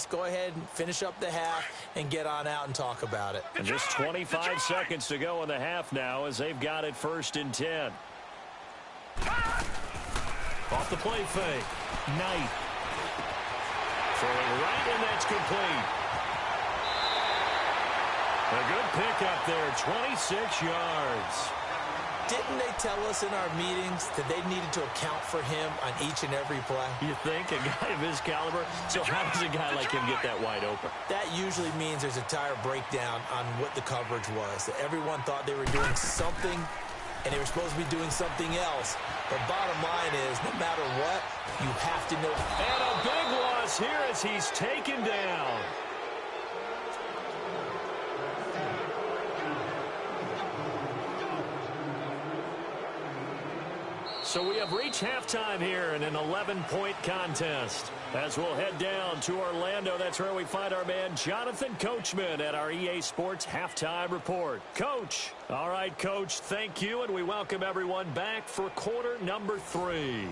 just go ahead and finish up the half and get on out and talk about it. And just 25 seconds to go in the half now as they've got it 1st and 10. Off the play fake. Knight. Throwing right, and that's complete. A good pickup there, 26 yards. Didn't they tell us in our meetings that they needed to account for him on each and every play? You think? A guy of his caliber? So how does a guy like him get that wide open? That usually means there's a tire breakdown on what the coverage was. That everyone thought they were doing something, and they were supposed to be doing something else. But bottom line is, no matter what, you have to know. And a big loss here as he's taken down. So we have reached halftime here in an 11-point contest. As we'll head down to Orlando, that's where we find our man Jonathan Coachman at our EA Sports Halftime Report. Coach. All right, Coach, thank you, and we welcome everyone back for quarter number 3.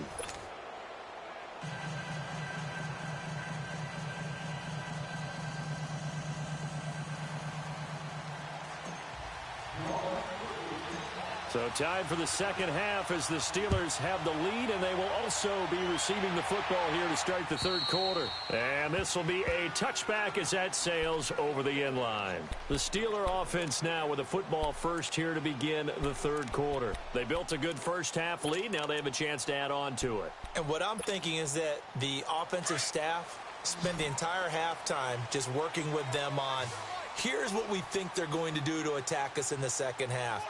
So time for the second half as the Steelers have the lead, and they will also be receiving the football here to start the third quarter. And this will be a touchback as that sails over the end line. The Steeler offense now with a football first here to begin the third quarter. They built a good first half lead. Now they have a chance to add on to it. And what I'm thinking is that the offensive staff spend the entire halftime just working with them on, here's what we think they're going to do to attack us in the second half.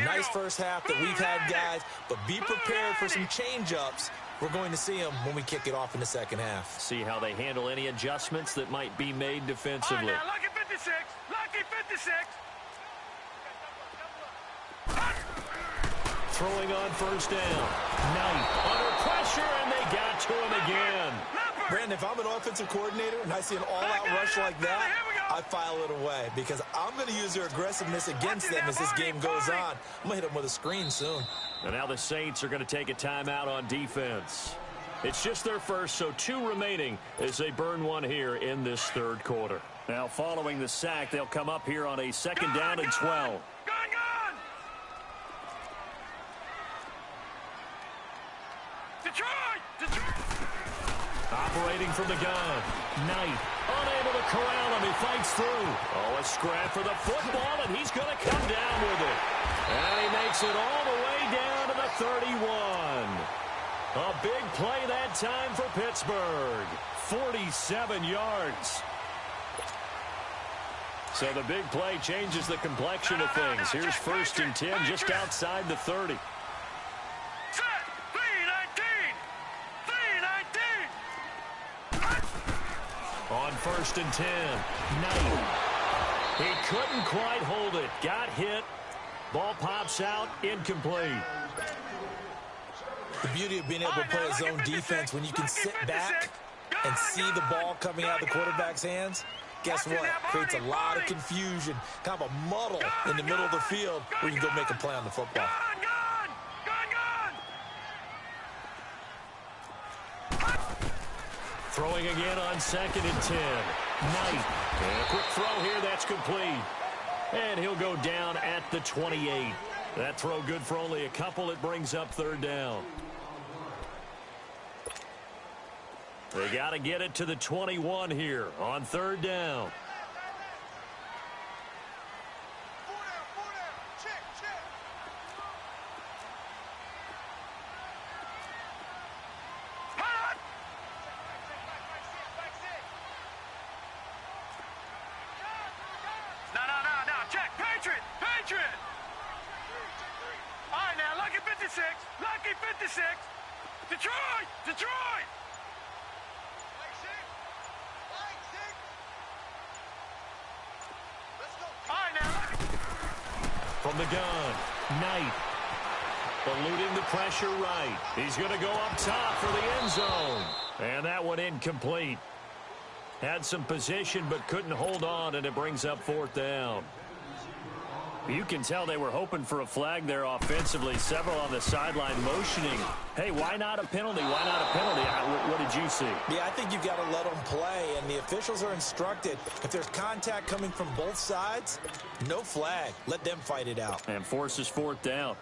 Nice first half that we've had, guys, but be prepared for some change-ups. We're going to see them when we kick it off in the second half. See how they handle any adjustments that might be made defensively. Now, lucky 56. Lucky 56. Throwing on first down. Knight under pressure, and they got to him again. Brandon, if I'm an offensive coordinator and I see an all-out rush like that, I file it away because I'm going to use their aggressiveness against them as this game goes on. I'm going to hit them with a screen soon. And now the Saints are going to take a timeout on defense. It's just their first, so 2 remaining as they burn one here in this third quarter. Now following the sack, they'll come up here on a second down and 12. Operating from the gun. Knight unable to corral him. He fights through. Oh, a scrap for the football, and he's going to come down with it. And he makes it all the way down to the 31. A big play that time for Pittsburgh. 47 yards. So the big play changes the complexion of things. Here's 1st and 10 just outside the 30. On 1st and 10, Knight. He couldn't quite hold it. Got hit. Ball pops out, incomplete. The beauty of being able to play a zone defense when you can sit back and see the ball coming out of the quarterback's hands, guess what? Creates a lot of confusion, kind of a muddle in the middle of the field where you can go make a play on the football. Throwing again on 2nd and 10. Knight. And a quick throw here, that's complete. And he'll go down at the 28. That throw good for only a couple. It brings up 3rd down. They got to get it to the 21 here on 3rd down. Lucky 56. Detroit. From the gun, Knight. Eluding the pressure right. He's going to go up top for the end zone. And that one incomplete. Had some position but couldn't hold on, and it brings up 4th down. You can tell they were hoping for a flag there offensively. Several on the sideline motioning. Hey, why not a penalty? Why not a penalty? What did you see? Yeah, I think you've got to let them play, and the officials are instructed. If there's contact coming from both sides, no flag. Let them fight it out. And forces fourth down.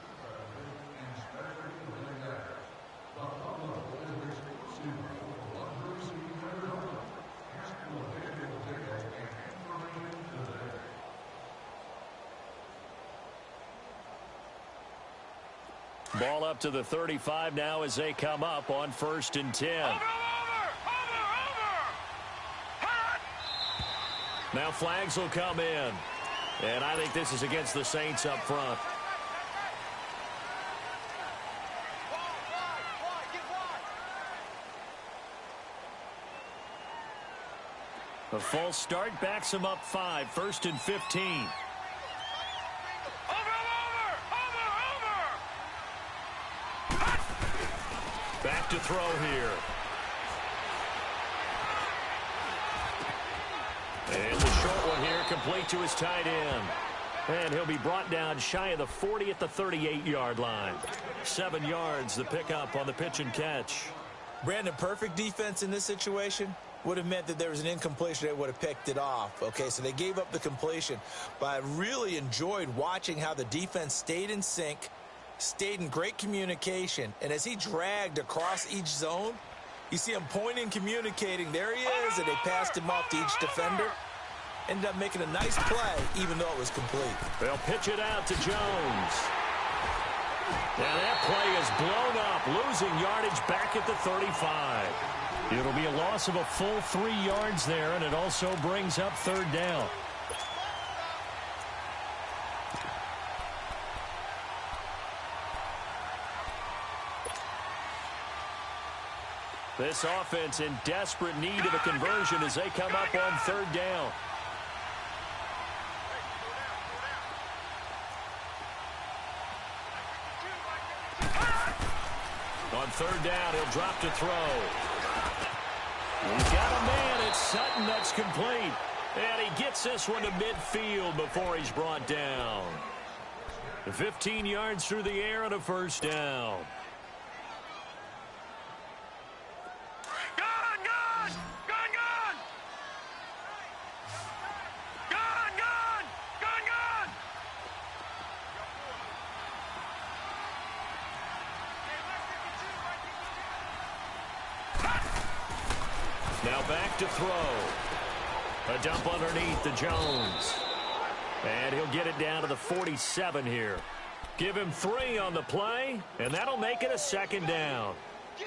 Ball up to the 35 now as they come up on 1st and 10. Over! Now flags will come in. And I think this is against the Saints up front. A false start backs him up 5, 1st and 15. Back to throw here. And the short one here, complete to his tight end. And he'll be brought down shy of the 40 at the 38-yard line. 7 yards, the pickup on the pitch and catch. Brandon, perfect defense in this situation would have meant that there was an incompletion. They would have picked it off. Okay, so they gave up the completion. But I really enjoyed watching how the defense stayed in sync, stayed in great communication, and as he dragged across each zone, you see him pointing, communicating. There he is, and they passed him off to each defender. Ended up making a nice play, even though it was complete. They'll pitch it out to Jones. Now that play is blown up, losing yardage back at the 35. It'll be a loss of a full 3 yards there, and it also brings up 3rd down. This offense in desperate need of a conversion as they come up on 3rd down. On 3rd down, he'll drop to throw. He's got a man. It's Sutton. That's complete. And he gets this one to midfield before he's brought down. 15 yards through the air and a 1st down. Now back to throw. A dump underneath to Jones. And he'll get it down to the 47 here. Give him 3 on the play, and that'll make it a 2nd down.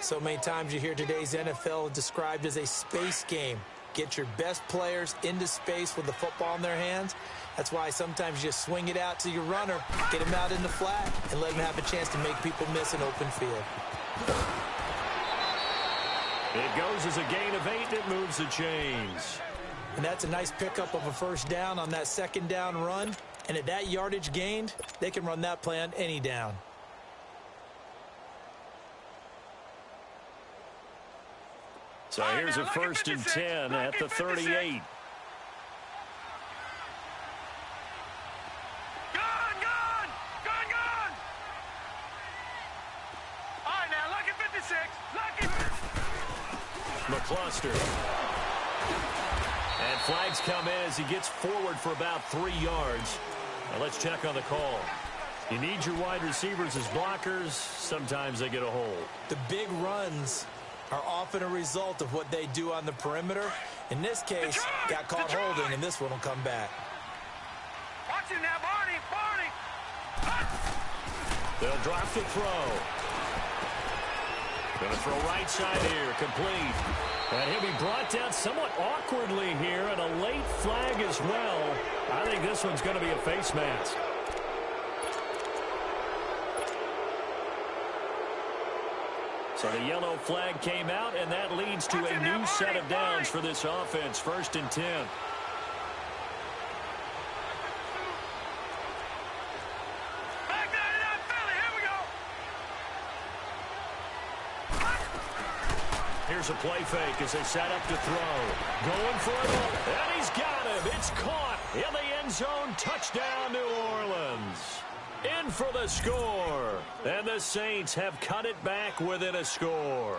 So many times you hear today's NFL described as a space game. Get your best players into space with the football in their hands. That's why sometimes you just swing it out to your runner, get him out in the flat, and let him have a chance to make people miss an open field. It goes as a gain of 8. It moves the chains. And that's a nice pickup of a 1st down on that 2nd down run. And at that yardage gained, they can run that play on any down. So here's a 1st and 10 at the 38. McCluster. And flags come in as he gets forward for about 3 yards. Now let's check on the call. You need your wide receivers as blockers. Sometimes they get a hold. The big runs are often a result of what they do on the perimeter. In this case, got caught holding, and this one will come back. Watch it now, Barney! They'll drop the throw. Going to throw right side here, complete. And he'll be brought down somewhat awkwardly here, and a late flag as well. I think this one's going to be a face mask. So the yellow flag came out, and that leads to a new set of downs for this offense. 1st and 10. Here's a play fake as they set up to throw. Going for it, and he's got him. It's caught in the end zone. Touchdown, New Orleans. In for the score. And the Saints have cut it back within a score.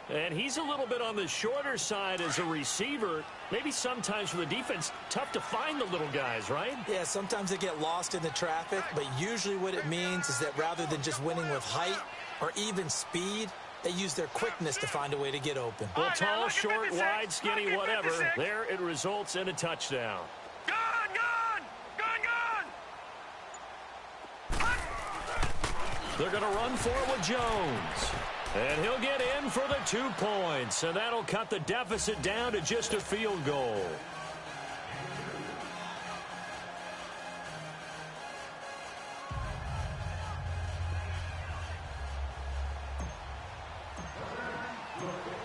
And he's a little bit on the shorter side as a receiver. Maybe sometimes for the defense, tough to find the little guys, right? Yeah, sometimes they get lost in the traffic, but usually what it means is that rather than just winning with height or even speed, they use their quickness to find a way to get open. Well, tall, short, wide, skinny, whatever. There it results in a touchdown. They're going to run for it with Jones. And he'll get in for the 2 points. And that'll cut the deficit down to just a field goal.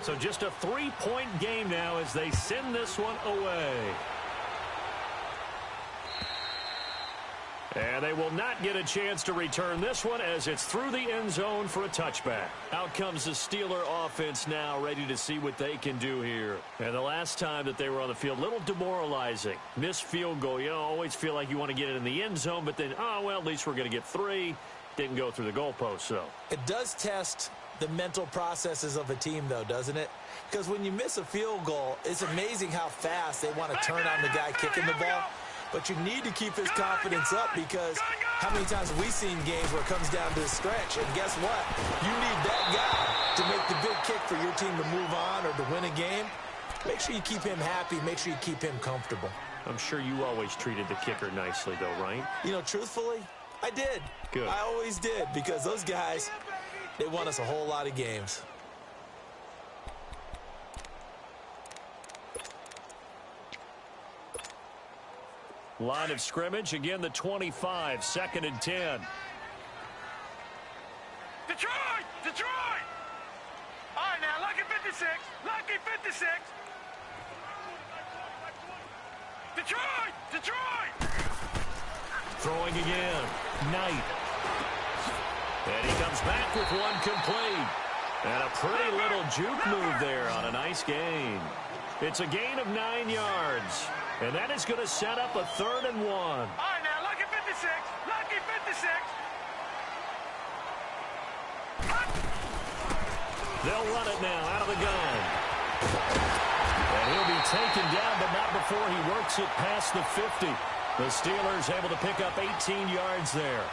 So just a 3-point game now as they send this one away. And they will not get a chance to return this one as it's through the end zone for a touchback. Out comes the Steeler offense now, ready to see what they can do here. And the last time that they were on the field, a little demoralizing. Missed field goal. You always feel like you want to get it in the end zone, but then, oh, well, at least we're going to get 3. Didn't go through the goalpost, so. It does test the mental processes of a team, though, doesn't it? Because when you miss a field goal, it's amazing how fast they want to turn on the guy kicking the ball. But you need to keep his confidence up because how many times have we seen games where it comes down to a stretch? And guess what? You need that guy to make the big kick for your team to move on or to win a game. Make sure you keep him happy. Make sure you keep him comfortable. I'm sure you always treated the kicker nicely, though, right? You know, truthfully, I did. Good. I always did because those guys, they won us a whole lot of games. Line of scrimmage, again the 25, 2nd and 10. Detroit! Detroit! All right, now, lucky 56. Lucky 56. Detroit! Detroit! Throwing again. Knight. And he comes back with one complete. And a pretty little juke move there on a nice gain. It's a gain of 9 yards. And that is going to set up a 3rd and 1. All right, now, lucky 56. Lucky 56. They'll run it now out of the gun. And he'll be taken down, but not before he works it past the 50. The Steelers able to pick up 18 yards there.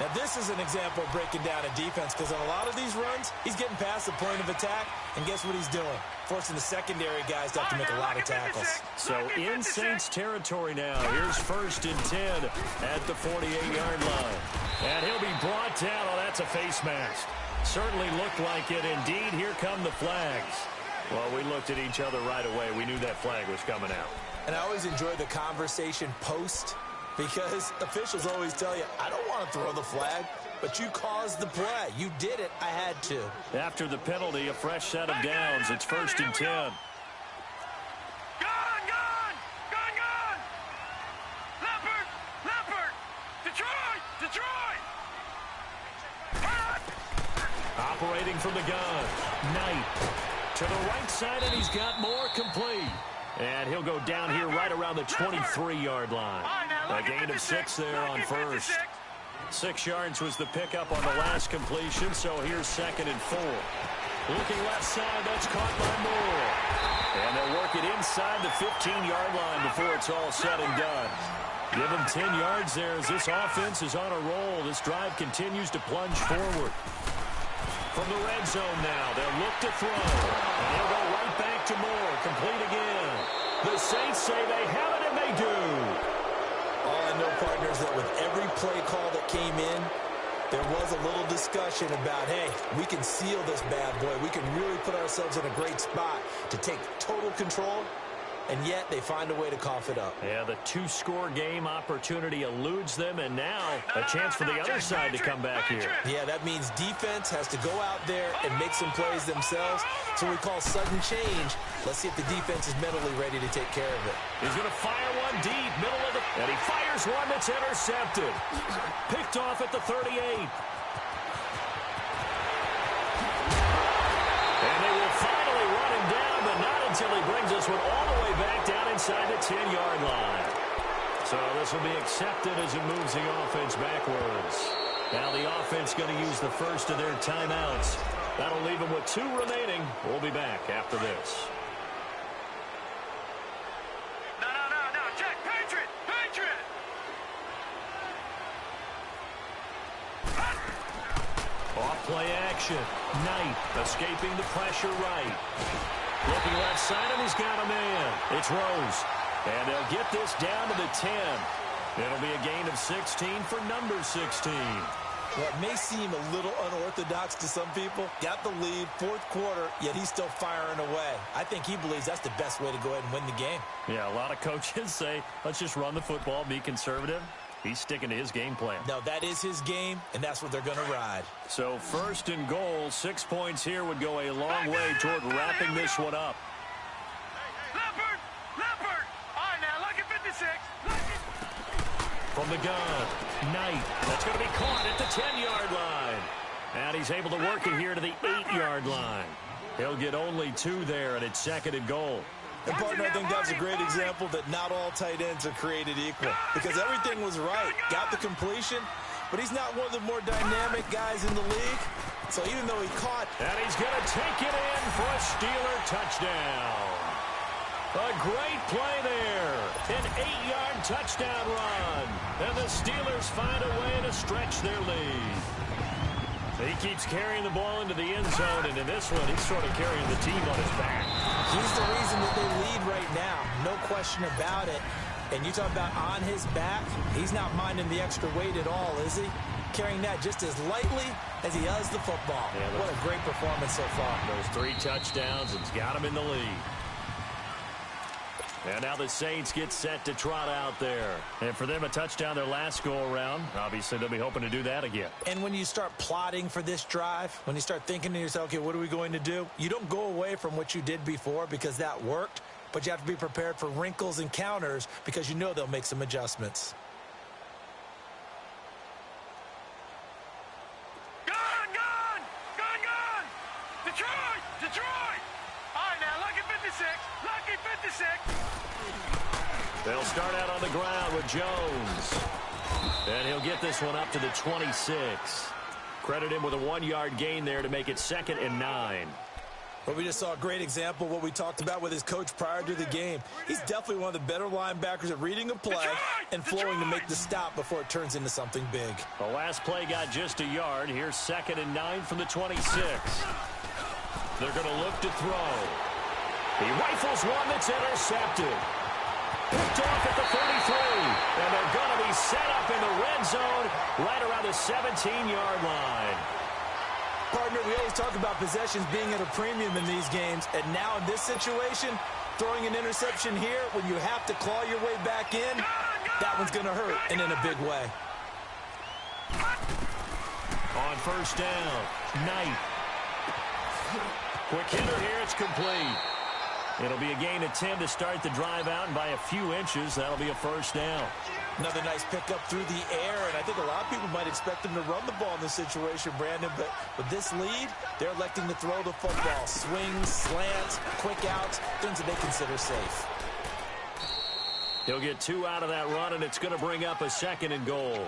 Now, this is an example of breaking down a defense because on a lot of these runs, he's getting past the point of attack, and guess what he's doing? Forcing the secondary guys to have to make a lot of tackles. So in Saints territory now. Here's 1st and 10 at the 48-yard line. And he'll be brought down. Oh, that's a face mask. Certainly looked like it. Indeed, here come the flags. Well, we looked at each other right away. We knew that flag was coming out. And I always enjoy the conversation post because officials always tell you, I don't want to throw the flag, but you caused the play. You did it. I had to. After the penalty, a fresh set of downs. It's 1st and 10. Gun! Leopard! Leopard! Detroit! Detroit! Operating from the gun. Knight to the right side, and he's got more complete. And he'll go down here right around the 23-yard line. A gain of 6 there on 1st. 6 yards was the pickup on the last completion, so here's 2nd and 4. Looking left side, that's caught by Moore. And they'll work it inside the 15-yard line before it's all said and done. Give him 10 yards there as this offense is on a roll. This drive continues to plunge forward. From the red zone now, they'll look to throw. And he'll go right back to Moore, complete again. The Saints say they have it, and they do. All I know, partners, that with every play call that came in, there was a little discussion about, hey, we can seal this bad boy. We can really put ourselves in a great spot to take total control, and yet they find a way to cough it up. Yeah, the 2-score game opportunity eludes them, and now a chance for the other side to come back here. Yeah, that means defense has to go out there and make some plays themselves. So we call sudden change. Let's see if the defense is mentally ready to take care of it. He's going to fire one deep, middle of the... And he fires one that's intercepted. Picked off at the 38. And they will fire Sends this one all the way back down inside the 10-yard line. So this will be accepted as it moves the offense backwards. Now the offense going to use the first of their timeouts. That'll leave them with 2 remaining. We'll be back after this. No. Check. Patriot. Off play action. Knight escaping the pressure right. Looking left side, and he's got a man. It's Rose. And they'll get this down to the 10. It'll be a gain of 16 for number 16. What may seem a little unorthodox to some people, got the lead, 4th quarter, yet he's still firing away. I think he believes that's the best way to go ahead and win the game. Yeah, a lot of coaches say, let's just run the football, be conservative. He's sticking to his game plan. No, that is his game, and that's what they're going to ride. So 1st and goal, 6 points here would go a long way toward wrapping this one up. Leopard. All right, now, lucky 56. From the gun, Knight. That's going to be caught at the 10-yard line. And he's able to work it here to the 8-yard line. He'll get only 2 there, and it's 2nd and goal. And, partner, I think that's a great example that not all tight ends are created equal. Because everything was right. Got the completion, but he's not one of the more dynamic guys in the league. So even though he caught... And he's going to take it in for a Steeler touchdown. A great play there. An 8-yard touchdown run. And the Steelers find a way to stretch their lead. He keeps carrying the ball into the end zone, and in this one, he's sort of carrying the team on his back. He's the reason that they lead right now. No question about it. And you talk about on his back, he's not minding the extra weight at all, is he? Carrying that just as lightly as he does the football. Yeah, what a great performance so far. Those 3 touchdowns, and he's got him in the lead. And now the Saints get set to trot out there. And for them, a touchdown their last go-around. Obviously, they'll be hoping to do that again. And when you start plotting for this drive, when you start thinking to yourself, okay, what are we going to do? You don't go away from what you did before because that worked, but you have to be prepared for wrinkles and counters because you know they'll make some adjustments. Gun! Detroit! All right, now, lucky 56. They'll start out on the ground with Jones. And he'll get this one up to the 26. Credit him with a 1-yard gain there to make it 2nd and 9. But we just saw a great example of what we talked about with his coach prior to the game. He's definitely one of the better linebackers at reading a play and flowing to make the stop before it turns into something big. The last play got just a yard. Here's 2nd and 9 from the 26. They're going to look to throw. He rifles one that's intercepted. Picked off at the 33. And they're going to be set up in the red zone right around the 17-yard line. Partner, we always talk about possessions being at a premium in these games. And now in this situation, throwing an interception here when you have to claw your way back in, that one's going to hurt and in a big way. On 1st down, Knight. Quick hitter here, it's complete. It'll be a gain of 10 to start the drive out, and by a few inches, that'll be a 1st down. Another nice pickup through the air, and I think a lot of people might expect them to run the ball in this situation, Brandon, but with this lead, they're electing to throw the football. Swings, slants, quick outs, things that they consider safe. He'll get 2 out of that run, and it's going to bring up a 2nd and goal.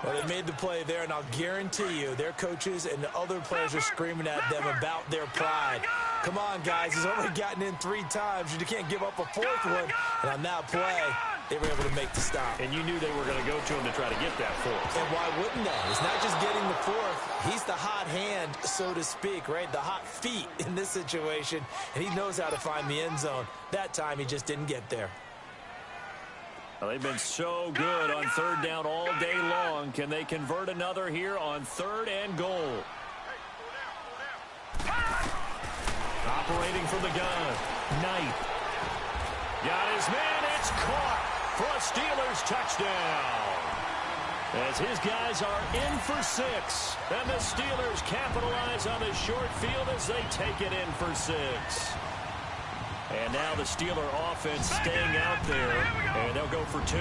Well, they made the play there, and I'll guarantee you their coaches and the other players are screaming at them about their pride. Come on, guys. He's already gotten in 3 times. You can't give up a 4th one. And on that play, they were able to make the stop. And you knew they were going to go to him to try to get that 4th. And why wouldn't they? It's not just getting the 4th. He's the hot hand, so to speak, right? The hot feet in this situation. And he knows how to find the end zone. That time, he just didn't get there. Well, they've been so good on 3rd down all day long. Can they convert another here on 3rd and goal? Operating from the gun, Knight. Got his man, it's caught for a Steelers touchdown. As his guys are in for 6. And the Steelers capitalize on the short field as they take it in for 6. And now the Steeler offense staying out there, and they'll go for 2.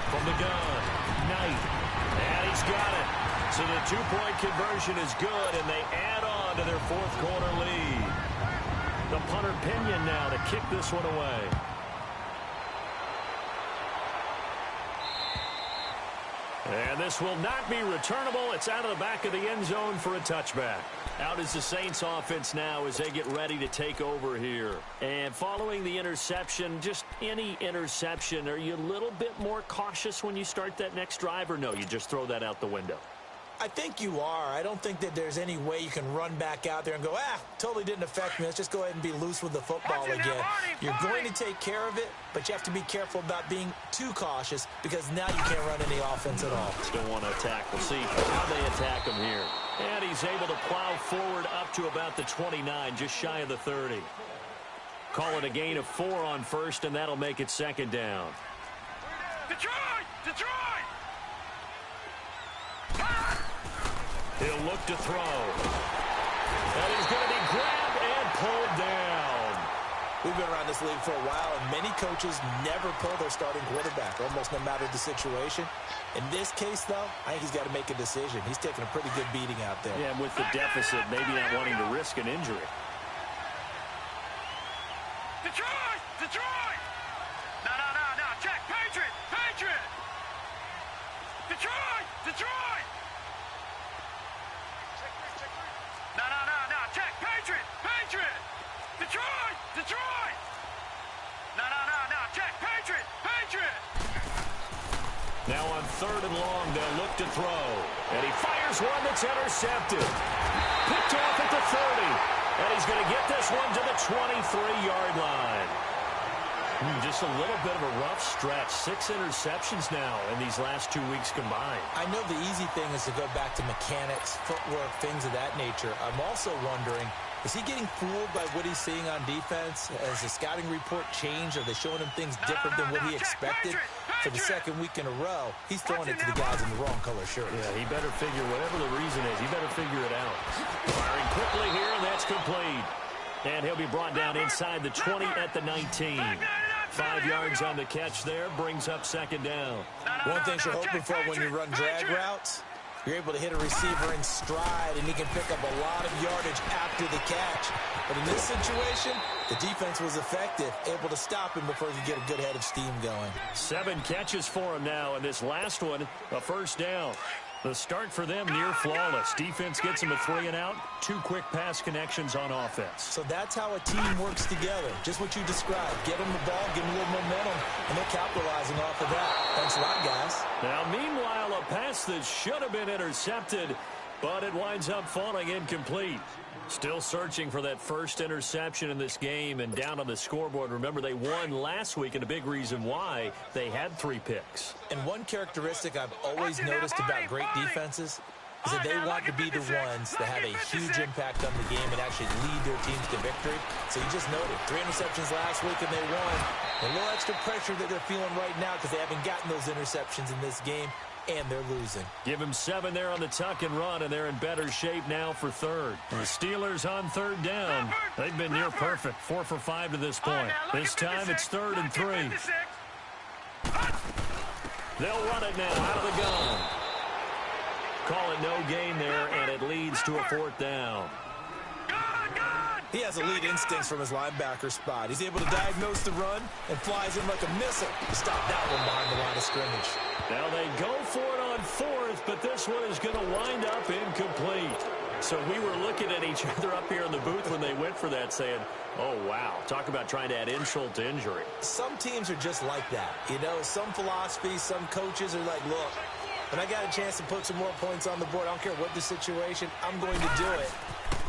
From the gun, Knight, and he's got it. So the 2-point conversion is good, and they add on to their fourth quarter lead. The punter Pinion now to kick this one away. And this will not be returnable. It's out of the back of the end zone for a touchback. Out is the Saints offense now as they get ready to take over here. And following the interception, just any interception, are you a little bit more cautious when you start that next drive, or no, you just throw that out the window? I think you are. I don't think that there's any way you can run back out there and go, totally didn't affect me. Let's just go ahead and be loose with the football again. You're going to take care of it, but you have to be careful about being too cautious because now you can't run any offense at all. Still want to attack. We'll see how they attack him here. And he's able to plow forward up to about the 29, just shy of the 30. Call it a gain of 4 on first, and that'll make it second down. Detroit! Detroit! He'll look to throw. And he's going to be grabbed and pulled down. We've been around this league for a while, and many coaches never pull their starting quarterback, almost no matter the situation. In this case, though, I think he's got to make a decision. He's taking a pretty good beating out there. Yeah, and with the deficit, maybe not wanting to risk an injury. Detroit! Detroit! No. Check. Patriot! Patriot! Detroit! Detroit! No. Check. Patriot! Patriot! Detroit! Detroit! No. Check. Patriot! Patriot! Now on 3rd and long, they'll look to throw. And he fires one that's intercepted. Picked off at the 30. And he's going to get this one to the 23-yard line. Just a little bit of a rough stretch. 6 interceptions now in these last 2 weeks combined. I know the easy thing is to go back to mechanics, footwork, things of that nature. I'm also wondering, is he getting fooled by what he's seeing on defense? Has the scouting report changed? Are they showing him things different than what he expected? For the second week in a row, he's throwing it to the guys in the wrong color shirts. Yeah, he better figure, whatever the reason is, he better figure it out. Firing quickly here, and that's complete. And he'll be brought down inside the 20 at the 19. 5 yards on the catch there, brings up second down. One thing you're hoping for when you run drag routes, you're able to hit a receiver in stride, and he can pick up a lot of yardage after the catch. But in this situation, the defense was effective, able to stop him before he could get a good head of steam going. 7 catches for him now, and this last one, a first down. The start for them near flawless. Defense gets them a 3 and out. 2 quick pass connections on offense. So that's how a team works together. Just what you described. Get them the ball, give them a little momentum, and they're capitalizing off of that. Thanks a lot, guys. Now, meanwhile, a pass that should have been intercepted, but it winds up falling incomplete. Still searching for that first interception in this game and down on the scoreboard. Remember, they won last week, and a big reason why they had 3 picks. And one characteristic I've always noticed about great defenses is that they want to be the ones that have a huge impact on the game and actually lead their teams to victory. So you just noted 3 interceptions last week and they won. A little extra pressure that they're feeling right now because they haven't gotten those interceptions in this game, and they're losing. Give him 7 there on the tuck and run, and they're in better shape now for 3rd. The Steelers on 3rd down. They've been near perfect, 4 for 5 to this point. This time it's 3rd and 3. They'll run it now out of the gun. Call it no gain there, and it leads to a 4th down. He has elite instincts from his linebacker spot. He's able to diagnose the run and flies in like a missile to stop that one behind the line of scrimmage. Now they go for it on 4th, but this one is going to wind up incomplete. So we were looking at each other up here in the booth when they went for that saying, oh, wow, talk about trying to add insult to injury. Some teams are just like that. You know, some philosophies, some coaches are like, look, when I got a chance to put some more points on the board, I don't care what the situation, I'm going to do it.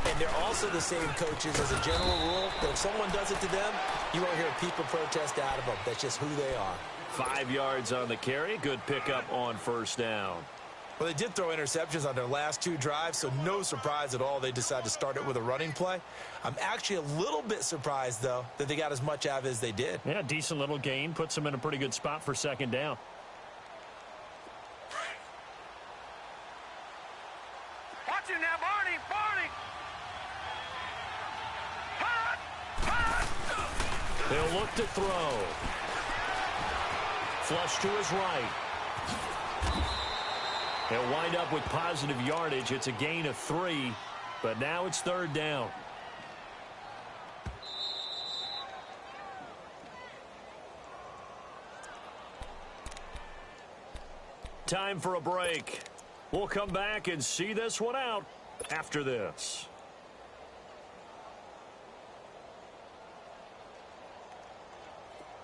And they're also the same coaches as a general rule, that if someone does it to them, you won't hear a people protest out of them. That's just who they are. 5 yards on the carry. Good pickup on first down. Well, they did throw interceptions on their last 2 drives, so no surprise at all they decided to start it with a running play. I'm actually a little bit surprised, though, that they got as much out of it as they did. Yeah, decent little gain. Puts them in a pretty good spot for second down. Watch it now, Barney! Barney! They'll look to throw. Flush to his right. He'll wind up with positive yardage. It's a gain of 3. But now it's third down. Time for a break. We'll come back and see this one out after this.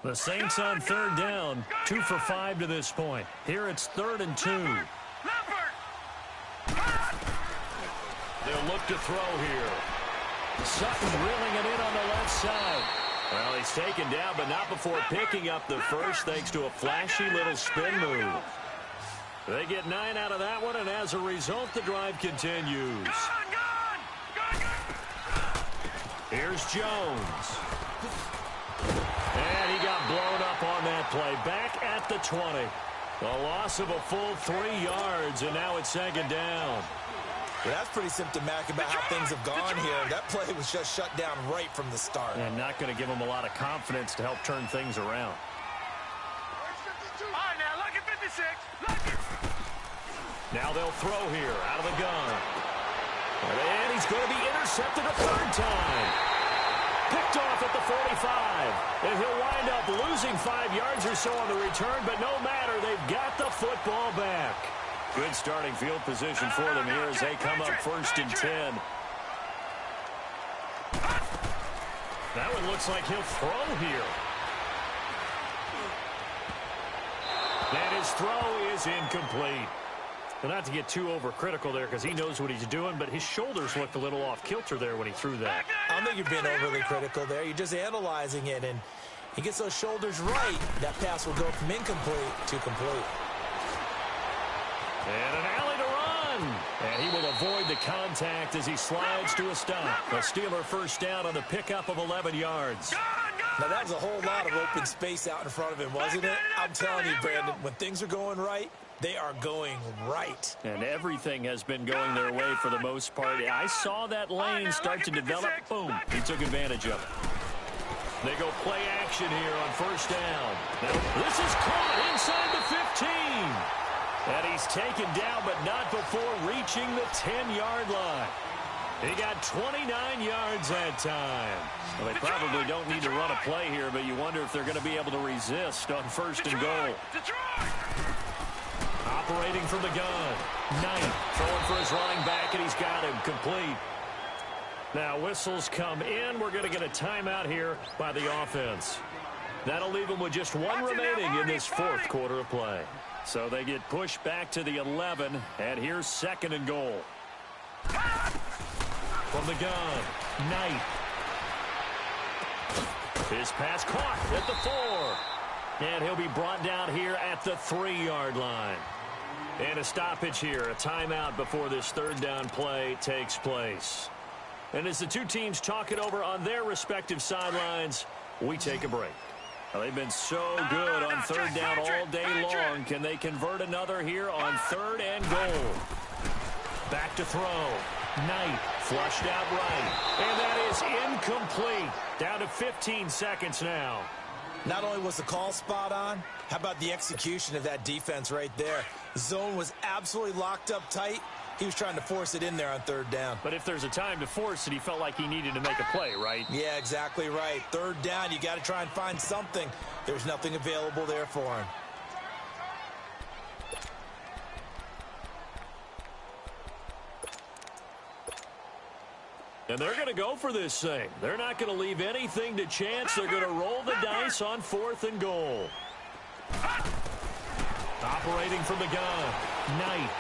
The Saints on third down, 2 for 5 to this point. Here it's 3rd and 2. They'll look to throw here. Sutton reeling it in on the left side. Well, he's taken down, but not before picking up the first thanks to a flashy little spin move. They get 9 out of that one, and as a result, the drive continues. Here's Jones. And he got blown up on that play. Back at the 20. A loss of a full 3 yards, and now it's 2nd down. Well, that's pretty symptomatic about how things have gone here. That play was just shut down right from the start. And not going to give them a lot of confidence to help turn things around. All right, now, lucky 56. Lucky. Now they'll throw here out of the gun. And he's going to be intercepted a 3rd time. Picked off at the 45. And he'll wind up losing 5 yards or so on the return, but no matter, they've got the football back. Good starting field position for them here as they come up 1st and 10. That one looks like he'll throw here. And his throw is incomplete. Well, not to get too overcritical there because he knows what he's doing, but his shoulders looked a little off kilter there when he threw that. I don't think you're being overly critical there. You're just analyzing it, and he gets those shoulders right. That pass will go from incomplete to complete. And an alley to run. And he will avoid the contact as he slides to a stop. A Steeler 1st down on the pickup of 11 yards. Now, that was a whole lot of open space out in front of him, wasn't it? I'm telling you, Brandon, when things are going right, they are going right. And everything has been going their way for the most part. I saw that lane start to develop. Boom. He took advantage of it. They go play action here on 1st down. Now, this is caught inside the 15. And he's taken down, but not before reaching the 10-yard line. He got 29 yards that time. Well, they probably don't need to run a play here, but you wonder if they're going to be able to resist on 1st and goal. Operating from the gun. Knight throwing for his running back, and he's got him complete. Now whistles come in. We're going to get a timeout here by the offense. That'll leave them with just 1 remaining in this 4th quarter of play. So they get pushed back to the 11, and here's 2nd and goal. From the gun, Knight. His pass caught at the 4. And he'll be brought down here at the 3-yard line. And a stoppage here, a timeout before this 3rd down play takes place. And as the two teams talk it over on their respective sidelines, we take a break. Well, they've been so good on 3rd down all day long. Can they convert another here on 3rd and goal? Back to throw. Knight flushed out right. And that is incomplete. Down to 15 seconds now. Not only was the call spot on, how about the execution of that defense right there? The zone was absolutely locked up tight. He was trying to force it in there on 3rd down. But if there's a time to force it, he felt like he needed to make a play, right? Yeah, exactly right. 3rd down, you got to try and find something. There was nothing available there for him. And they're going to go for this thing. They're not going to leave anything to chance. They're going to roll the dice on 4th and goal. Operating from the gun, Knight.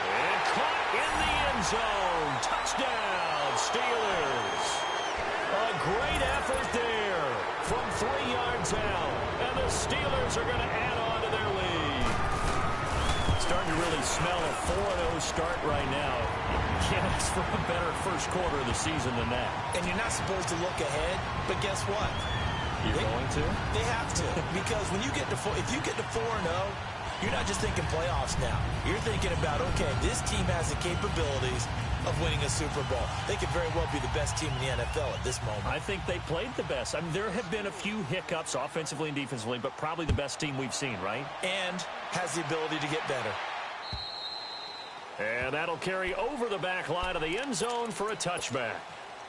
And caught in the end zone. Touchdown, Steelers. A great effort there from 3 yards out. And the Steelers are going to add on to their lead. Starting to really smell a 4-0 start right now. Can't ask for a better 1st quarter of the season than that. And you're not supposed to look ahead, but guess what? You're going to? They have to. Because when you get to if you get to 4-0, you're not just thinking playoffs now. You're thinking about, okay, this team has the capabilities of winning a Super Bowl. They could very well be the best team in the NFL at this moment. I think they played the best. I mean, there have been a few hiccups offensively and defensively, but probably the best team we've seen, right? And has the ability to get better. And that'll carry over the back line of the end zone for a touchback.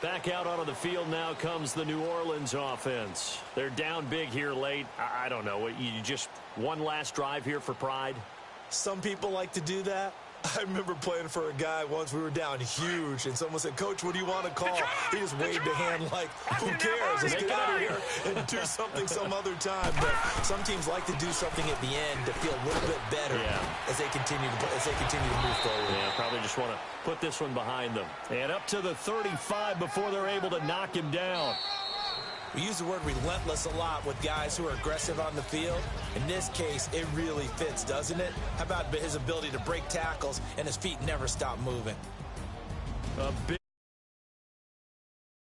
Back out onto the field now comes the New Orleans offense. They're down big here late. I don't know. You just one last drive here for pride? Some people like to do that. I remember playing for a guy once. We were down huge, and someone said, "Coach, what do you want to call?" He just waved a hand like, "Who cares? Let's get out of here and do something some other time." But some teams like to do something at the end to feel a little bit better as they continue to move forward. Yeah, probably just want to put this one behind them. And up to the 35 before they're able to knock him down. We use the word relentless a lot with guys who are aggressive on the field. In this case, it really fits, doesn't it? How about his ability to break tackles and his feet never stop moving? A big